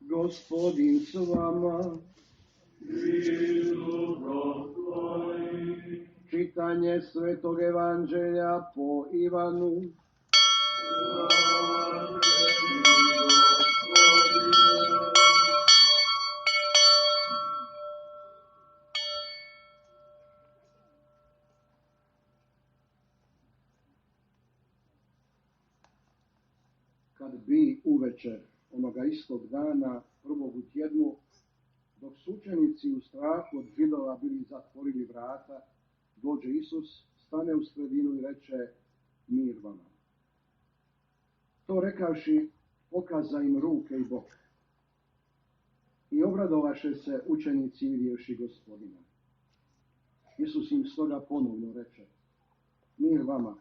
Gospodin s vama. Čitanje Svetog Evanđelja po Ivanu. Kad bi uvečer onoga istog dana, prvog u tjednu, dok su učenici u strahu od Židova bili zatvorili vrata, dođe Isus, stane u sredinu i reče: mir vama. To rekavši, pokaza im ruke i bok. I obradovaše se učenici vidjevši Gospodina. Isus im stoga ponovno reče: mir vama.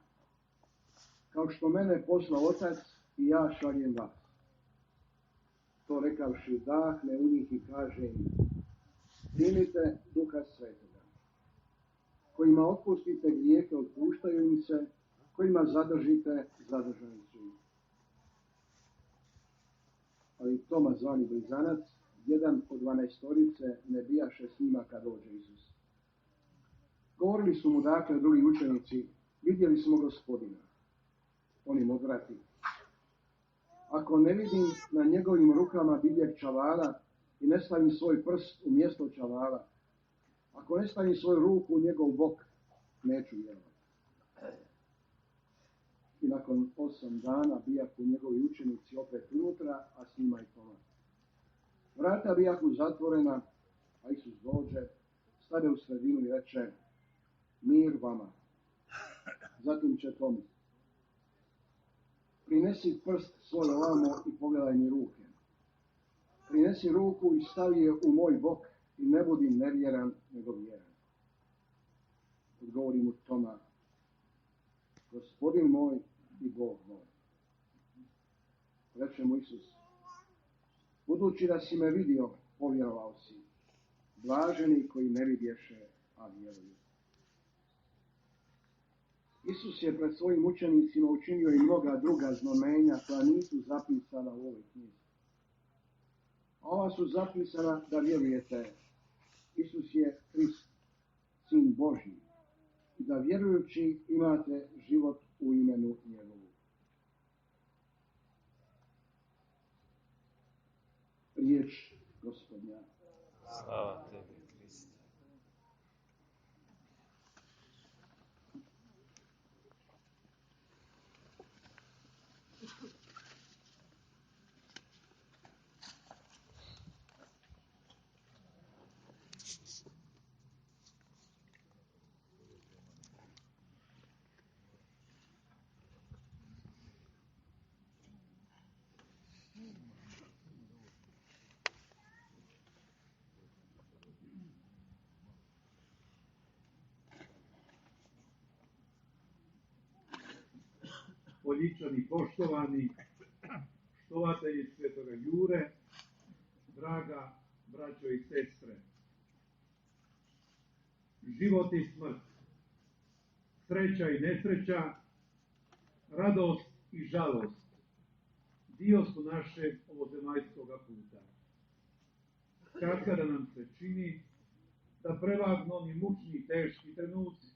Kao što mene poslao Otac, i ja šaljem vas. To rekavši, dahne u njih i kaže im: primite Duha Svetoga. Kojima otpustite grijehe, otpuštaju im se, kojima zadržite, zadržani su im. Ali Toma, zvani Blizanac, jedan od 12 ne bijaše s njima kad dođe Isus. Govorili su mu dakle drugi učenici: vidjeli smo Gospodina. On im odvrati: ako ne vidim na njegovim rukama biljeg čavala i ne stavim svoj prst u mjesto čavala, ako ne stavim svoju ruku u njegov bok, neću vjerovati. I nakon 8 dana bijahu njegovi učenici opet unutra, a s njima i Toma. Vrata bijahu zatvorena, a Isus dođe, stade u sredinu i reče: mir vama. Zatim će Tomi: prinesi prst svoj ovamo i pogledaj mi ruke. Prinesi ruku i stavi je u moj bok i ne budi nevjeran, nego vjeran. Odgovori mu Toma: Gospodin moj i Bog moj. Reče mu Isus: budući da si me vidio, povjerovao si. Blaženi koji ne vidješe, a vjeruju. Isus je pred svojim učenicima učinio i mnoga druga znamenja koja nisu zapisana u ovoj knjizi. A ova su zapisana da vjerujete: Isus je Krist, Sin Božji, i da vjerujući imate život u imenu njegovu. Riječ Gospodnja. Slava tebi, Kriste. Poljičani poštovani, štovatelji Svetoga Jure, draga braćo i sestre. Život i smrt, sreća i nesreća, radost i žalost dio su našeg ovozemaljskoga puta. Katkada nam se čini da prevagnu oni mučni i teški trenuci.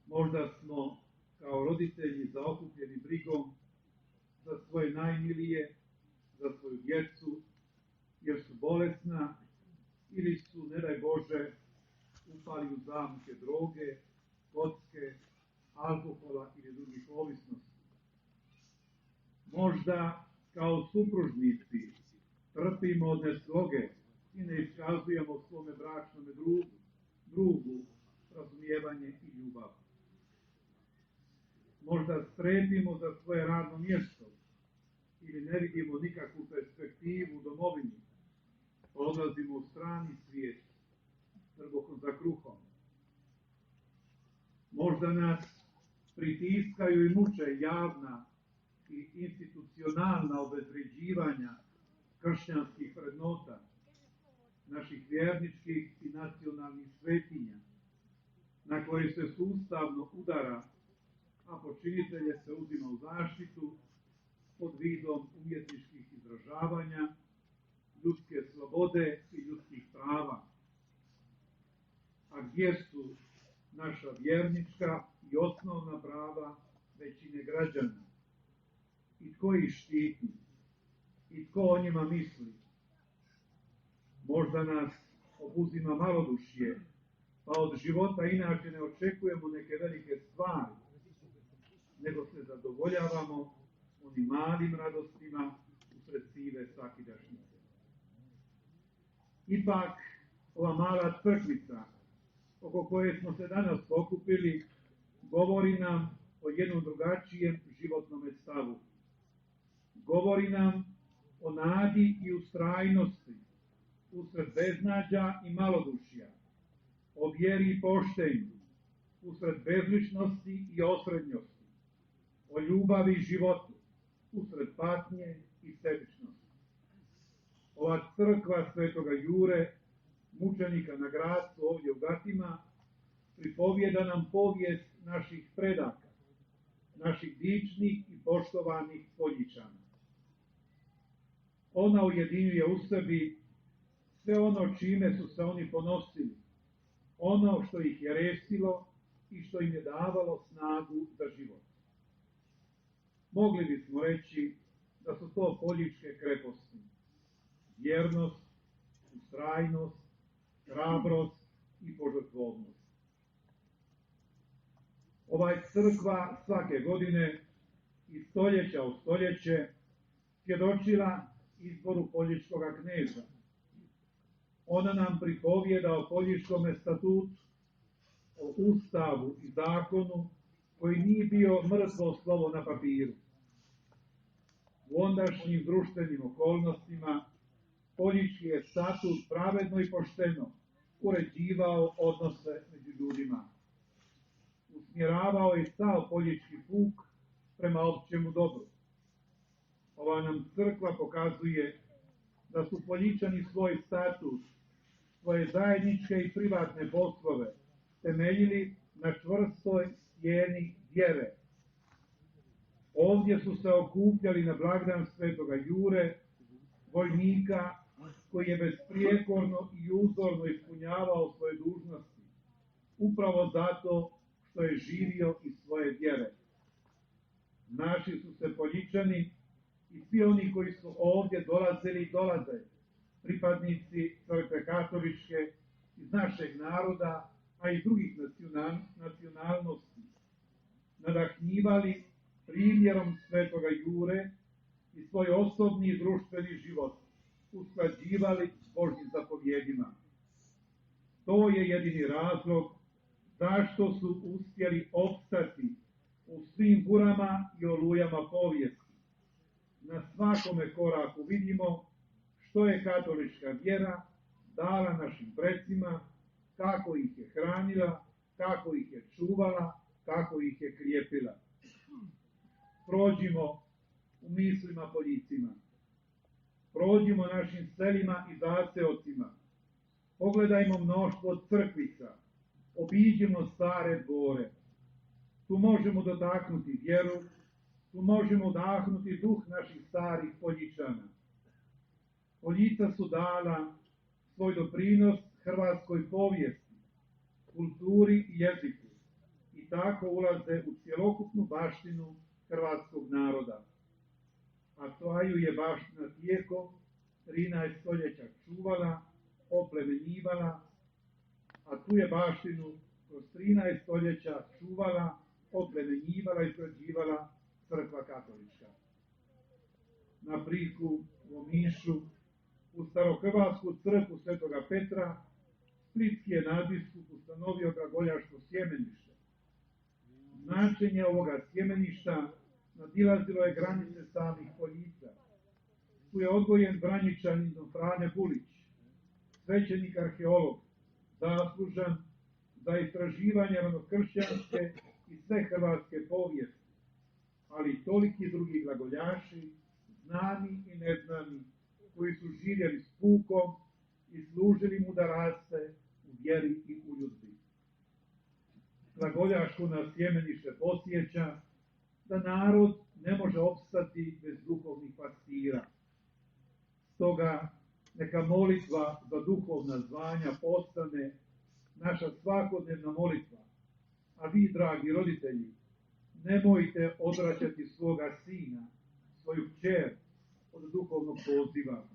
Možda smo kao roditelji zaokupljeni brigom za svoje najmilije, za svoju djecu, jer su bolesna ili su, ne daj Bože, upali u zamke droge, kocke, alkohola ili drugih ovisnosti. Možda kao supružnici trpimo od nesloge i ne iskazujemo svome bračnome drugu razumijevanje i ljubav. Možda strepimo za svoje radno mjesto ili ne vidimo nikakvu perspektivu u domovini, pa odlazimo u strani svijet, trbuhom za kruhom. Možda nas pritiskaju i muče javna i institucionalna obezvređivanja kršćanskih vrednota, naših vjerničkih i nacionalnih svetinja, na koje se sustavno udara, a počinitelje se uzima u zaštitu pod vidom umjetničkih izražavanja. izražavanja, ljudske slobode i ljudskih prava. A gdje su naša vjernička i osnovna prava većine građana? I tko ih štiti? I tko o njima misli? Možda nas obuzima malodušje, pa od života inače ne očekujemo neke velike stvari, nego se zadovoljavamo onim malim radostima usred sive svakidašnjice. Ipak, ova mala crkvica oko koje smo se danas okupili govori nam o jednom drugačijem životnom stavu. Govori nam o nadi i ustrajnosti usred beznađa i malodušja, o vjeri i poštenju usred bezličnosti i osrednjosti, o ljubavi i životu usred patnje i sebičnosti. Ova crkva Svetoga Jure, mučenika na Gracu ovdje u Gatima, pripovijeda nam povijest naših predaka, naših dičnih i poštovanih Poljičana. Ona ujedinjuje u sebi sve ono čime su se oni ponosili, ono što ih je resilo i što im je davalo snagu za život. Mogli bismo reći da su to poljičke kreposti: vjernost, ustrajnost, hrabrost i požrtvovnost. Ovaj crkva svake godine i stoljeća u stoljeće svjedočila izboru poljičkog kneza. Ona nam pripovijeda o poljičkom statutu, o ustavu i zakonu koji nije bio mrtvo slovo na papiru. U ondašnjim društvenim okolnostima poljički je statut pravedno i pošteno uređivao odnose među ljudima. Usmjeravao je sav poljički puk prema općemu dobru. Ova nam crkva pokazuje da su Poljičani svoj statut, svoje zajedničke i privatne poslove temeljili na čvrstoj stijeni vjere. Ovdje su se okupljali na blagdan Svetoga Jure, vojnika koji je besprijekorno i uzorno ispunjavao svoje dužnosti, upravo zato što je živio iz svoje vjere. Naši su se Poljičani i svi oni koji su ovdje dolazili i dolaze, pripadnici crkve katoličke iz našeg naroda, a i drugih nacionalnosti, nadahnjivali primjerom Svetoga Jure i svoj osobni i društveni život usklađivali s Božjim zapovjedima. To je jedini razlog zašto su uspjeli opstati u svim burama i olujama povijesti. Na svakome koraku vidimo što je katolička vjera dala našim precima, kako ih je hranila, kako ih je čuvala, kako ih je krijepila. Prođimo u mislima Poljicima. Prođimo našim selima i zaseocima. Pogledajmo mnoštvo crkvica. Obiđimo stare dvore. Tu možemo dotaknuti vjeru, tu možemo udahnuti duh naših starih Poljičana. Poljica su dala svoj doprinos hrvatskoj povijesti, kulturi i jeziku i tako ulaze u cjelokupnu baštinu hrvatskog naroda. A to je baština tijekom 13 stoljeća čuvala, oplemenjivala, a tu je baštinu kroz 13 stoljeća čuvala, oplemenjivala i sređivala crkva katolička. Na priku u Omišu, u starohrvatsku crkvu Svetoga Petra, splitski je nadbiskup ustanovio glagoljaško sjemenište. Značenje ovoga sjemeništa nadilazilo je granice samih Poljica. Tu je odgojen Vranjičanin Frane Bulić, svećenik arheolog, zaslužan za istraživanje ranokršćanske i sve hrvatske povijesti, ali i toliki drugi glagoljaši, znani i neznani, koji su živjeli s pukom i služili mu da raste u vjeri i u ljudbi. Glagoljaško nas sjemenište podsjeća da narod ne može opstati bez duhovnih pastira. Stoga neka molitva za duhovna zvanja postane naša svakodnevna molitva. A vi, dragi roditelji, nemojte odvraćati svoga sina, svoju kćer od duhovnog poziva.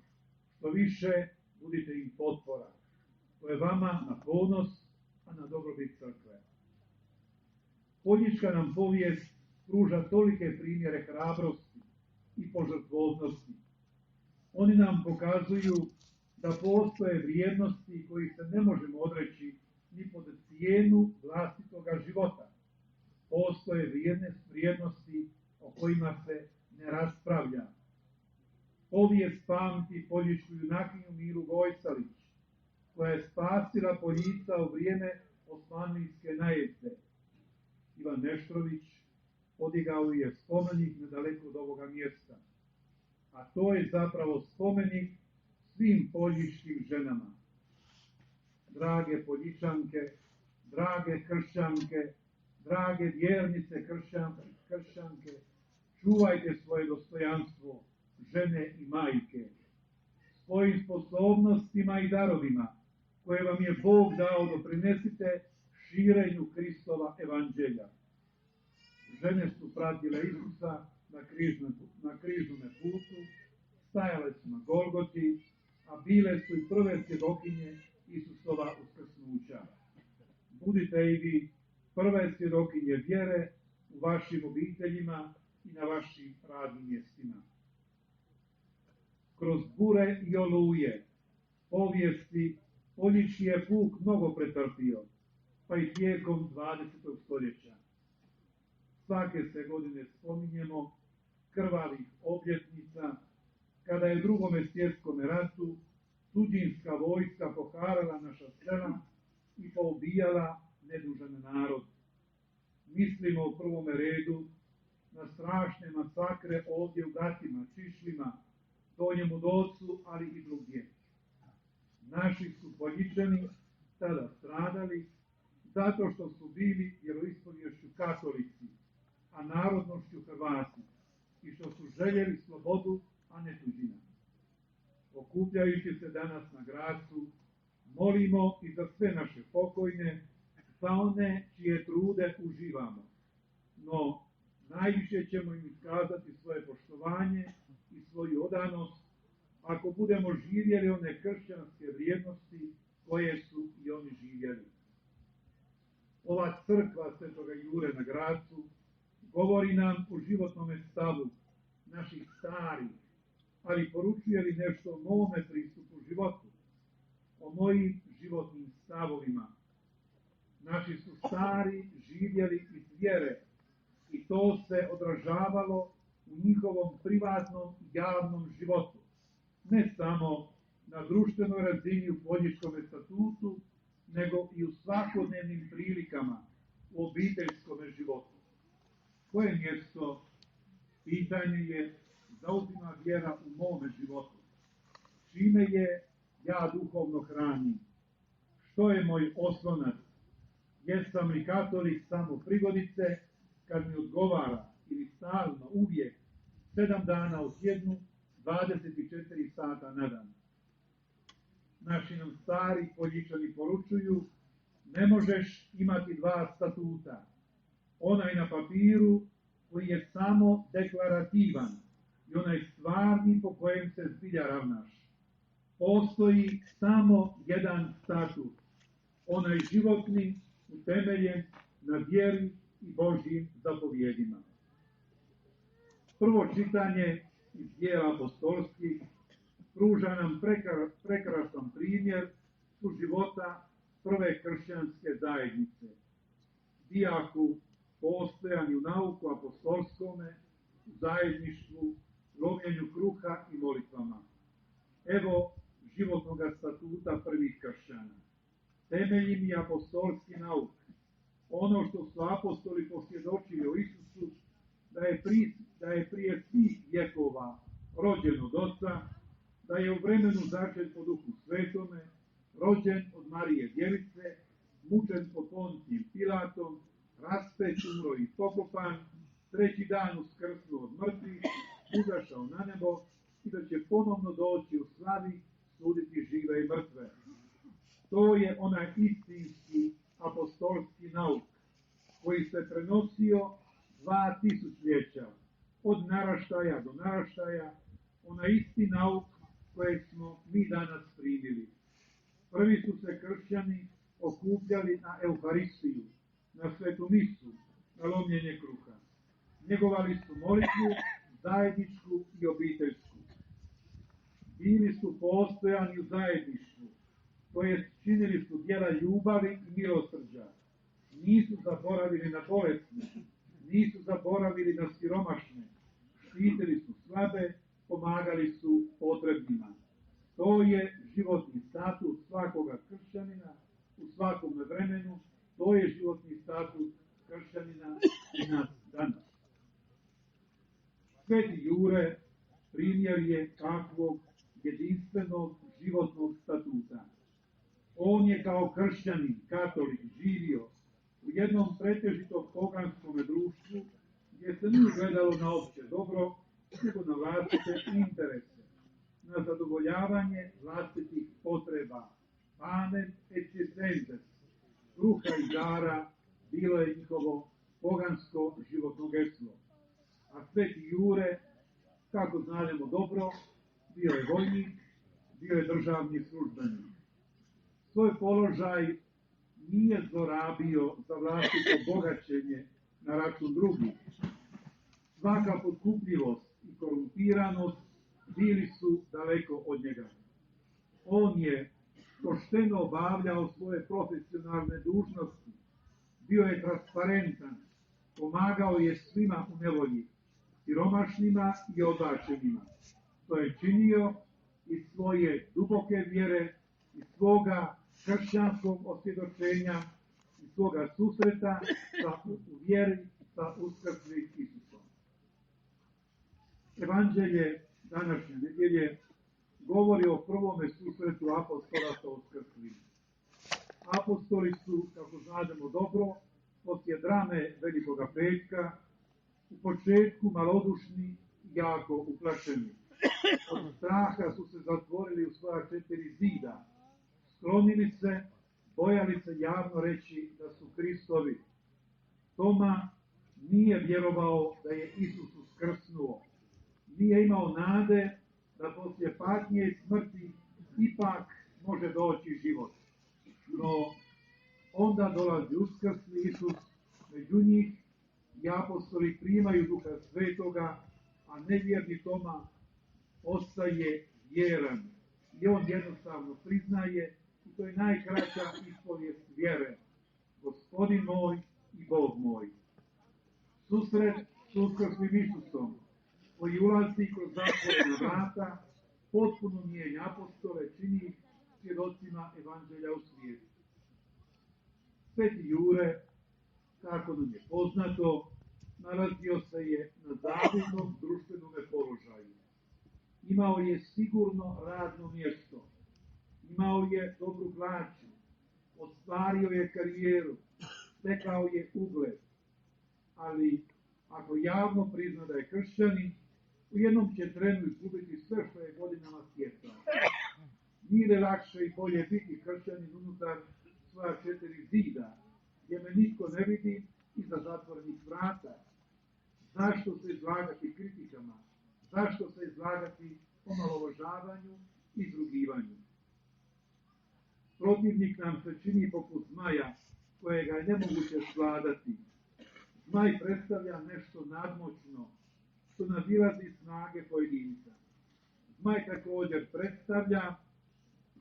Što više, budite im potpora. To je vama na ponos, a na dobrobit crkve. Poljička nam povijest pruža tolike primjere hrabrosti i požrtvovnosti. Oni nam pokazuju da postoje vrijednosti koji se ne možemo odreći ni pod cijenu vlastitoga života. Postoje vrijednosti o kojima se ne raspravlja. Povijest pamti poljičku junakinju Miru Gojsalić, koja je spasila Poljisca u vrijeme osmanlijske najezde. Ivan Meštrović podigao je spomenik nedaleko od ovoga mjesta. A to je zapravo spomenik svim poljičkim ženama. Drage Poljičanke, drage kršćanke, drage vjernice kršćanke, čuvajte svoje dostojanstvo, žene i majke, svojim sposobnostima i darovima koje vam je Bog dao, doprinesite širenju Kristova evanđelja. Žene su pratile Isusa na križnome putu, stajale su na Golgoti, a bile su i prve svjedokinje Isusova uskrsnuća. Budite i vi prve svjedokinje vjere u vašim obiteljima i na vašim radnim mjestima. Kroz bure i oluje povijesti poljički je puk mnogo pretrpio, pa i tijekom 20. stoljeća. Svake se godine spominjemo krvavih obljetnica, kada je u Drugome svjetskom ratu tuđinska vojska poharala naša sela i poubijala nedužan narod. Mislimo u prvome redu na strašne masakre ovdje u Gatima, Čišlima, Donjem Udovcu, ali i drugdje. Naši su Poljičani tada stradali zato što su bili vjeroispoviješću katolici, a narodnošću Hrvati, i što su željeli slobodu, a ne tuđina. Okupljajući se danas na Gracu, molimo i za sve naše pokojne, za one čije trude uživamo. No, najviše ćemo im iskazati svoje poštovanje i svoju odanost ako budemo živjeli one kršćanske vrijednosti koje su i oni živjeli. Ova crkva Svetoga Jure na Gracu govori nam o životnom stavu naših starih, ali poručuje li nešto o mome pristupu životu, o mojim životnim stavovima. Naši su stari živjeli iz vjere i to se odražavalo u njihovom privatnom i javnom životu, ne samo na društvenoj razini u Poljičkom statutu, nego i u svakodnevnim prilikama u obiteljskom životu. Koje mjesto, pitanje je, zauzima vjera u mome životu? Čime je ja duhovno hranim? Što je moj oslonac? Jesam li katolik samo prigodice, kad mi odgovara, ili stalno, uvijek, 7 dana u tjednu, 24 sata na dan? Naši nam stari Poljičani poručuju, ne možeš imati 2 statuta. Onaj na papiru koji je samo deklarativan i onaj stvarni po kojem se zbilja ravnaš. Postoji samo jedan statut, onaj životni, utemeljen na vjeri i Božjim zapovjedima. Prvo čitanje iz djela apostolskih pruža nam prekrasan primjer suživota prve kršćanske zajednice. Dijaku postojanju nauku apostolskome, zajedništvu, lomljenju kruha i molitvama. Evo životnog statuta prvih kršćana. Temelji mi apostolski nauk. Ono što su apostoli posvjedočili o Isusu, da je prije svih vjekova rođen od Oca, da je u vremenu začet po Duhu Svetome, rođen od Marije Djevice, mučen pod Pontijem Pilatom, raspet, umro i pokopan, 3. dan uskrsnuo od mrtvih, uzašao na nebo, i da će ponovno doći u slavi suditi žive i mrtve. To je onaj istinski apostolski nauk koji se prenosio 2000 od naraštaja do naraštaja, onaj isti nauk kojeg smo mi danas primili. Prvi su se kršćani okupljali na Euharistiju, na svetu misu, na lomljenje kruha. Njegovali su molitvu, zajedničku i obiteljsku. Bili su postojani u zajedništvu, to jest činili su djela ljubavi i milosrđa. Nisu zaboravili na bolesne, nisu zaboravili na siromašne, štitili su slabe, pomagali su potrebnima. To je životni status svakoga kršćanina u svakom vremenu, to je životni status kršćanina i nas danas. Sveti Jure primjer je takvog jedinstvenog životnog statuta. On je kao kršćanin, katolik, živio u jednom pretežito poganskom društvu gdje se nije gledalo na opće dobro, nego na vlastite interese, na zadovoljavanje vlastitih potreba. Panem et circenses, kruha i žara, bilo je njihovo pogansko životno geslo. A sveti Jure, kako znamo dobro, bio je vojnik, bio je državni službenik. Svoj položaj nije zlorabio za vlastito bogaćenje na račun drugih. Svaka potkupljivost i korumpiranost bili su daleko od njega. On je pošteno obavljao svoje profesionalne dužnosti, bio je transparentan, pomagao je svima u nevolji, siromašnima i odbačenima. To je činio iz svoje duboke vjere, iz svoga kršćanskog osvjedočenja, iz svoga susreta u vjeri sa uskrslim Isusom. Evanđelje današnje nedjelje govori o prvome susretu apostola sa uskrslim. Apostoli su, kako znamo dobro, poslije drame Velikoga petka, u početku malodušni i jako uplašeni. Od straha su se zatvorili u svoja 4 zida, sklonili se, bojali se javno reći da su Kristovi. Toma nije vjerovao da je Isus uskrsnuo, nije imao nade da poslije patnje i smrti ipak može doći život. No, onda dolazi uskrsli Isus među njih i apostoli primaju Duha Svetoga, a nevjerni Toma ostaje vjeran. I on jednostavno priznaje, i to je najkraća ispovijest vjere: Gospodin moj i Bog moj. Susret s uskrslim Isusom, koji ulazi kroz zatvorena vrata, potpuno mijenja apostole, čini ih svjedocima Evanđelja u svijetu. Sveti Jure, kako nam je poznato, nalazio se je na zavidnom društvenom položaju. Imao je sigurno radno mjesto, imao je dobru plaću, ostvario je karijeru, stekao je ugled, ali ako javno prizna da je kršćanin, u jednom će trenu izgubiti sve što je godinama stjecao. Nije li lakše i bolje biti kršćanin unutar svoja 4 zida, gdje me nitko ne vidi iza zatvorenih vrata? Zašto se izlagati kritikama? Zašto se izlagati omalovažavanju i izrugivanju? Protivnik nam se čini poput zmaja, kojega je nemoguće svladati. Zmaj predstavlja nešto nadmoćno, što nadilazi snage pojedinca. Zmaj također predstavlja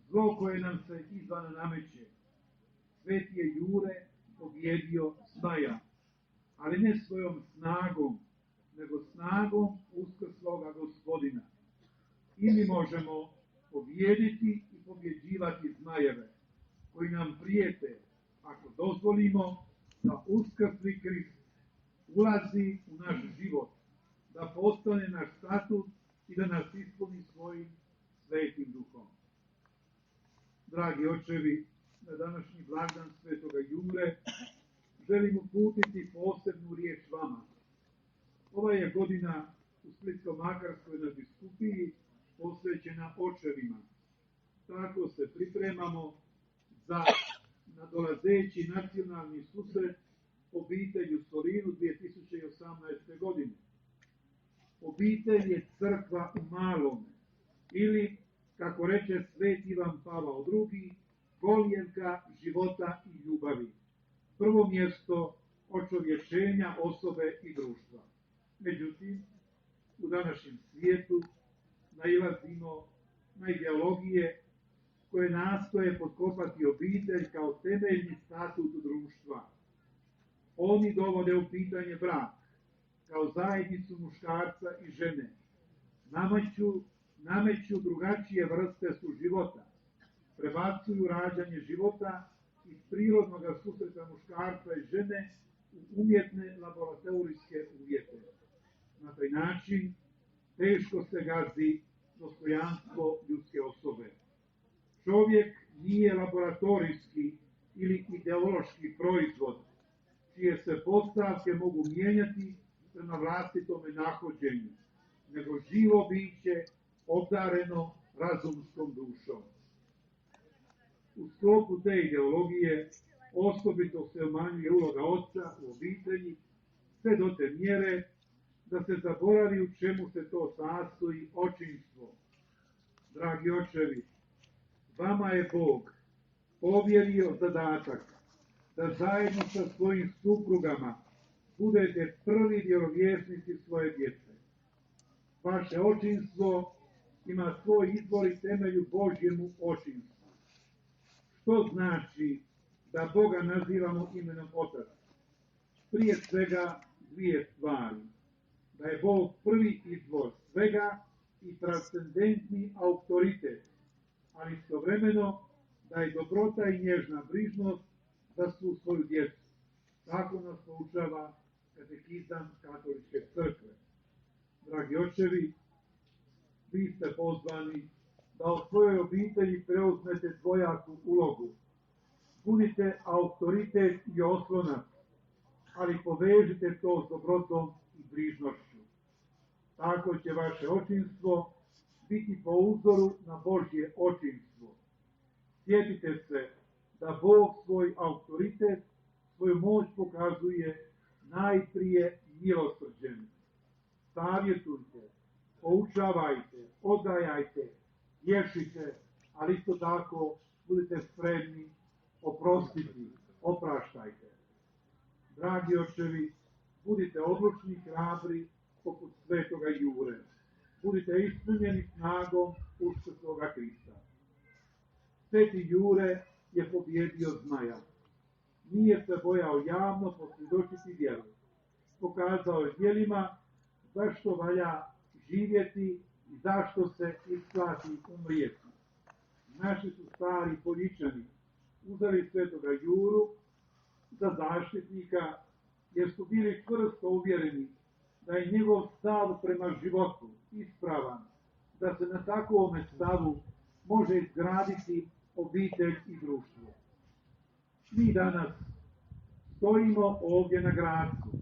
zlo koje nam se izvana nameće. Sveti je Jure pobjedio zmaja, ali ne svojom snagom, nego snagom uskrsloga Gospodina. I mi možemo pobijediti i pobjeđivati zmajeve, koji nam prijete, ako dozvolimo da uskrsli Krist ulazi u naš život, da postane naš statut i da nas ispuni svojim svetim duhom. Dragi očevi, na današnji blagdan Svetoga Jure želim uputiti posebnu riječ vama. Ova je godina u Splitsko-Makarskoj nadbiskupiji je crkva u malome. Ili, kako reče sveti Ivan Pavao II, kolijevka života i ljubavi. Prvo mjesto očovječenja osobe i društva. Međutim, u današnjem svijetu nailazimo na ideologije koje nastoje potkopati obitelj kao temeljni statut društva. Oni dovode u pitanje brak kao zajednicu muškarca i žene. Nameću drugačije vrste suživota. Prebacuju rađanje života iz prirodnog susreta muškarca i žene u umjetne laboratorijske uvjete. Na taj način teško se gazi dostojanstvo ljudske osobe. Čovjek nije laboratorijski ili ideološki proizvod, čije se postavke mogu mijenjati prema vlastitome nahođenju, nego živo biće obdareno razumskom dušom. U sklopu te ideologije osobito se umanjuje uloga oca u obitelji, sve do te mjere da se zaboravi u čemu se to sastoji očinstvo. Dragi očevi, vama je Bog povjerio zadatak da zajedno sa svojim suprugama budete prvi vjerovjesnici svoje djece. Vaše očinstvo ima svoj izvor i temelj u Božjemu očinstvu. Što znači da Boga nazivamo imenom Otac? Prije svega dvije stvari. Da je Bog prvi izvor svega i transcendentni autoritet, ali istovremeno da je dobrota i nježna brižnost za svu svoju djecu. Tako nas poučava katekizam Katoličke crkve. Dragi očevi, vi ste pozvani da u svojoj obitelji preuzmete dvojaku ulogu. Budite autoritet i oslonac, ali povežite to s dobrotom i brižnošću. Tako će vaše očinstvo biti po uzoru na Božje očinstvo. Sjetite se da Bog svoj autoritet, svoju moć pokazuje najprije milosrđem. Savjetujte, poučavajte, odgajajte, tješite, ali isto tako budite spremni oprostiti, opraštajte. Dragi očevi, budite odlučni, hrabri, poput svetoga Jure. Budite ispunjeni snagom uskrsloga Krista. Sveti Jure je pobjedio zmaja. Nije se bojao javno posvjedočiti vjeru. Pokazao je djelima zašto valja živjeti i zašto se isplati umrijeti. Naši su stari Poljičani uzeli svetoga Juru za zaštitnika jer su bili čvrsto uvjereni da je njegov stav prema životu ispravan, da se na takvome stavu može izgraditi obitelj i društvo. Mi danas stojimo ovdje na Gracu,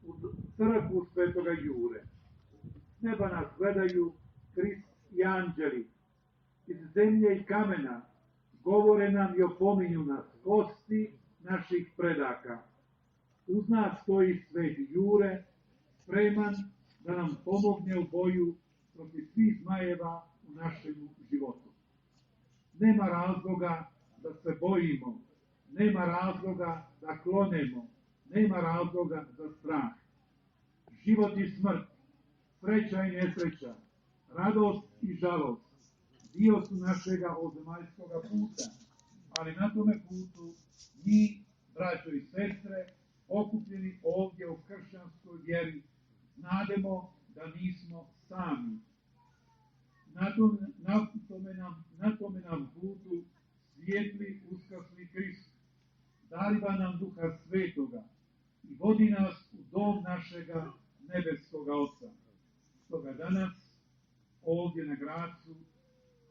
u crkvu svetoga Jure. S neba nas gledaju Krist i anđeli. Iz zemlje i kamena govore nam i opominju nas kosti naših predaka. Uz nas stoji sveti Jure, spreman da nam pomogne u boju protiv svih zmajeva u našem životu. Nema razloga da se bojimo, nema razloga da klonemo, nema razloga za strah. Život i smrt, sreća i nesreća, radost i žalost, dio su našega ovzemaljskoga puta, ali na tome putu mi, braćo i sestre, okupljeni ovdje u kršćanskoj vjeri, znademo da nismo sami. Na tome nam putu svijetli uskrsli Krist, dariva nam Duha Svetoga i vodi nas u dom našega nebeskoga Oca. Stoga danas, ovdje na Gracu,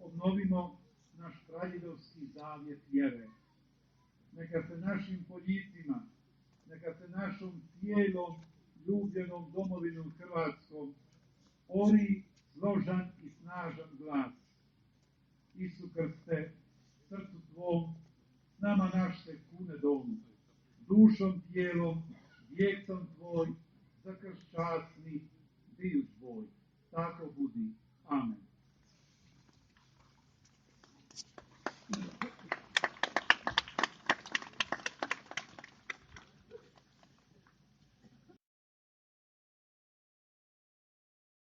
obnovimo naš pradjedovski zavjet vjere. Neka se našim Poljicima, neka se našom cijelom ljubljenom domovinom Hrvatskom ori složan i snažan glas. Isu Krste, srcu tvom, nama naš se kune domu, dušom, tijelom, vijektom tvoj, za krst časni, bijuć boj. tako budi. Amen.